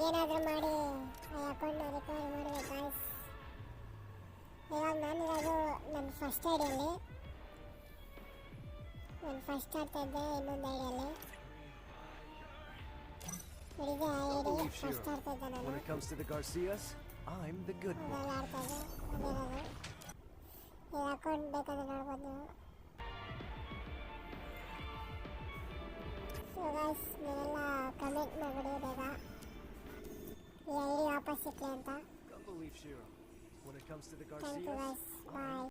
ಹೇಗೇನಾದರೂ ಮಾಡಿ ಆ ಅಕೌಂಟ್ನ ರಿಕವರಿ ಮಾಡಬೇಕು ಗಾಯ್ಸ್. ಇವಾಗ ನಾನಿರೋದು ನನ್ನ ಫಸ್ಟ್ ಐಡಿಯಲ್ಲಿ, ನಾನು ಫಸ್ಟ್ ಆಡ್ತಾ ಇದ್ದೆ ಇನ್ನೊಂದು ಐಡಿಯಲ್ಲಿ. ಇದೇ ಐಡಿ ಫಸ್ಟ್ ಆಡ್ತಾ ಇದ್ದೆ ನಾನು. When it comes to the Garcias, I'm the good one. ಅದೆಲ್ಲ ಆಡ್ತಾ ಇದ್ದೆ, ಅದಿರೋದು. ಈ ಅಕೌಂಟ್ ಬೇಕಾದ್ರೆ ನೋಡ್ಬೋದು ನೀವು. ಸೊ ಗೈಸ್, ನೀವೆಲ್ಲ ಕಮೆಂಟ್ ಮಾಡಿಬಿಡಿ ಬೇಗ ಈ ಐಡಿ ವಾಪಸ್ ಸಿಕ್ಕಲಿ ಅಂತ. Don't believe Shiro. When it comes to the thank you Garcias, guys, bye.